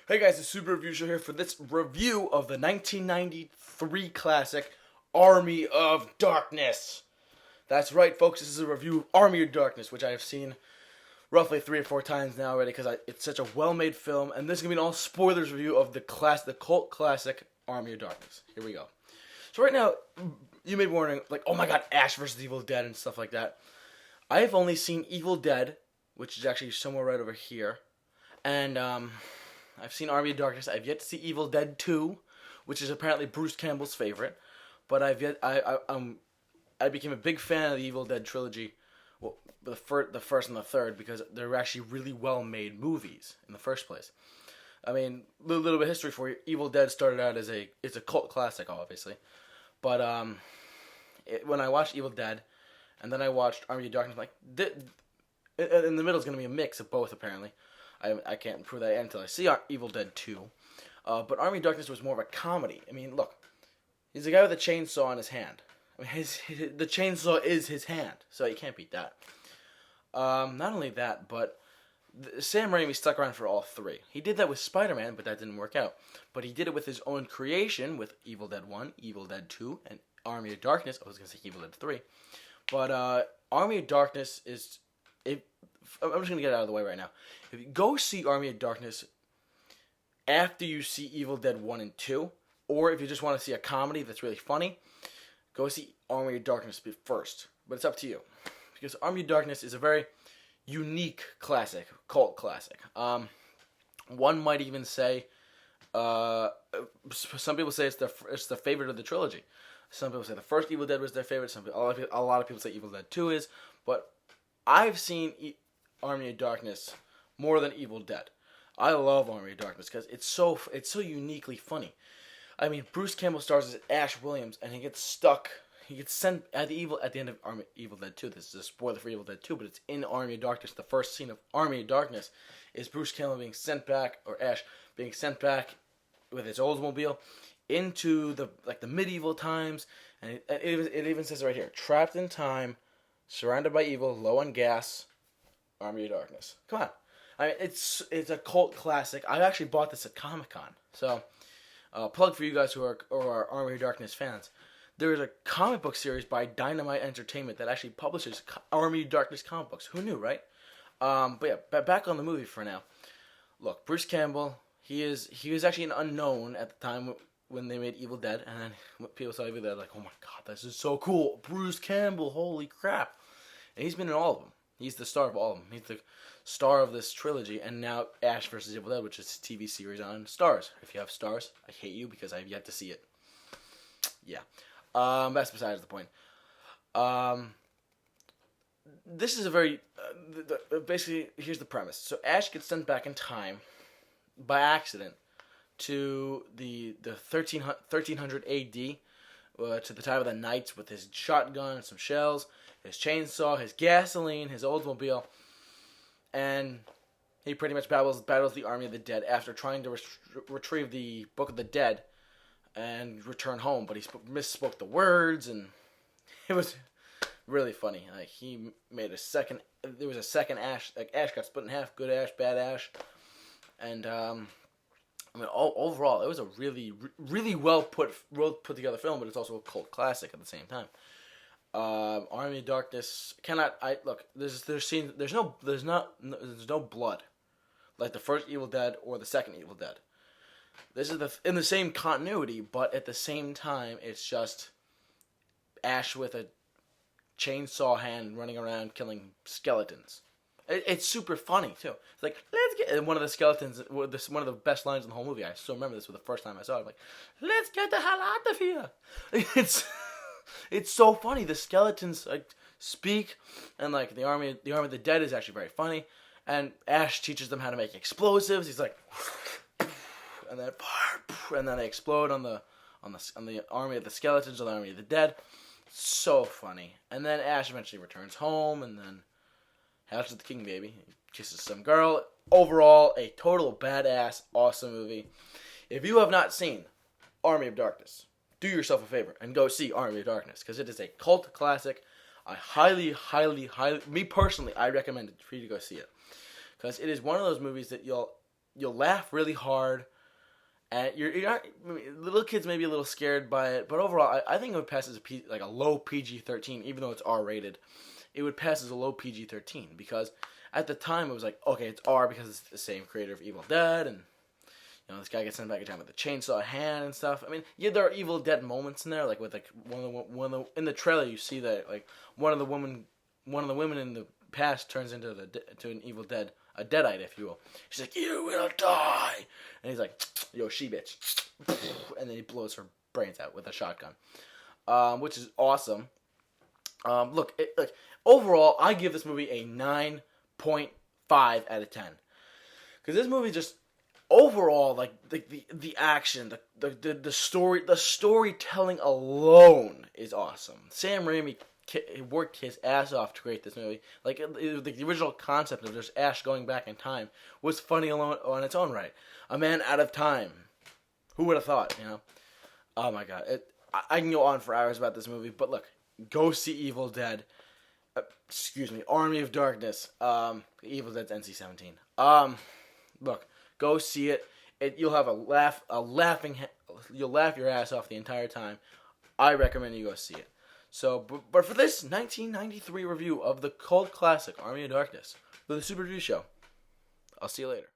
Hey guys, the Super Review Show here for this review of the 1993 classic Army of Darkness. That's right, folks. This is a review of Army of Darkness, which I have seen roughly 3 or 4 times now already because it's such a well-made film. And this is gonna be an all spoilers review of the cult classic Army of Darkness. Here we go. So right now, you may be wondering, like, oh my God, Ash vs. Evil Dead and stuff like that. I have only seen Evil Dead, which is actually somewhere right over here, and I've seen Army of Darkness. I've yet to see Evil Dead 2, which is apparently Bruce Campbell's favorite. But I became a big fan of the Evil Dead trilogy, well, the first and the third, because they're actually really well-made movies in the first place. I mean, a little bit of history for you. Evil Dead started out as it's a cult classic, obviously. But when I watched Evil Dead, and then I watched Army of Darkness, I'm like, in the middle is going to be a mix of both, apparently. I can't prove that until I see Evil Dead 2. But Army of Darkness was more of a comedy. I mean, look, he's a guy with a chainsaw in his hand. I mean, the chainsaw is his hand, so you can't beat that. Not only that, but Sam Raimi stuck around for all 3. He did that with Spider-Man, but that didn't work out. But he did it with his own creation, with Evil Dead 1, Evil Dead 2, and Army of Darkness. I was going to say Evil Dead 3. But Army of Darkness is... I'm just going to get it out of the way right now. If you go see Army of Darkness after you see Evil Dead 1 and 2, or if you just want to see a comedy that's really funny, go see Army of Darkness first. But it's up to you. Because Army of Darkness is a very unique classic, cult classic. One might even say, some people say it's the favorite of the trilogy. Some people say the first Evil Dead was their favorite. A lot of people say Evil Dead 2 is. But I've seen Army of Darkness more than Evil Dead. I love Army of Darkness because it's so uniquely funny. I mean, Bruce Campbell stars as Ash Williams, and he gets stuck. He gets sent at the end of Evil Dead 2. This is a spoiler for Evil Dead 2, but it's in Army of Darkness. The first scene of Army of Darkness is Bruce Campbell being sent back, or Ash being sent back with his Oldsmobile into the medieval times, and it even says right here, trapped in time, surrounded by evil, low on gas, Army of Darkness. Come on. I mean, it's a cult classic. I actually bought this at Comic-Con. So, plug for you guys who are Army of Darkness fans. There is a comic book series by Dynamite Entertainment that actually publishes Army of Darkness comic books. Who knew, right? But yeah, back on the movie for now. Look, Bruce Campbell, he was actually an unknown at the time when they made Evil Dead, and then when people saw Evil Dead, like, oh my God, this is so cool. Bruce Campbell, holy crap. And he's been in all of them. He's the star of all of them. He's the star of this trilogy, and now Ash vs. Evil Dead, which is a TV series on Starz. If you have Starz, I hate you because I have yet to see it. Yeah. That's besides the point. This is a very... basically, here's the premise. So Ash gets sent back in time by accident to the 1300 AD, to the time of the Knights, with his shotgun and some shells, his chainsaw, his gasoline, his Oldsmobile, and he pretty much battles the Army of the Dead after trying to retrieve the Book of the Dead and return home, but he misspoke the words, and it was really funny. Like, he made there was a second Ash, like Ash got split in half, good Ash, bad Ash, and I mean, overall, it was a really, really well put together film, but it's also a cult classic at the same time. Army of Darkness look. There's no blood, like the first Evil Dead or the second Evil Dead. This is in the same continuity, but at the same time, it's just Ash with a chainsaw hand running around killing skeletons. It's super funny too. It's like, let's get, and one of the skeletons, one of the best lines in the whole movie. I still remember this was the first time I saw it. Like, let's get the hell out of here. It's so funny. The skeletons like speak, and like the army of the Dead is actually very funny. And Ash teaches them how to make explosives. He's like, and then they explode on the army of the skeletons or the Army of the Dead. So funny. And then Ash eventually returns home, and then House of the King, baby. He kisses some girl. Overall, a total badass, awesome movie. If you have not seen Army of Darkness, do yourself a favor and go see Army of Darkness, because it is a cult classic. I highly, me personally, I recommend it for you to go see it. Because it is one of those movies that you'll laugh really hard, and you're not, I mean, little kids may be a little scared by it, but overall, I think it would pass as like a low PG-13, even though it's R-rated. It would pass as a low PG-13 because at the time it was like, okay, it's R because it's the same creator of Evil Dead, and this guy gets sent back in time with a chainsaw hand and stuff. I mean, yeah, there are Evil Dead moments in there, like with like one of the in the trailer you see that like one of the women in the past turns into to an Evil Dead, a Deadite, if you will. She's like, "You will die," and he's like, "Yo, she bitch," and then he blows her brains out with a shotgun, which is awesome. Look, overall, I give this movie a 9.5 out of 10 because this movie just overall, like the action, the storytelling alone is awesome. Sam Raimi worked his ass off to create this movie. Like the original concept of just Ash going back in time was funny alone on its own right. A man out of time. Who would have thought? Oh my god, I can go on for hours about this movie, but look, go see Evil Dead. Army of Darkness. Evil Dead's NC-17. Look. Go see it. You'll have you'll laugh your ass off the entire time. I recommend you go see it. So, but for this 1993 review of the cult classic Army of Darkness, for the Super Review Show, I'll see you later.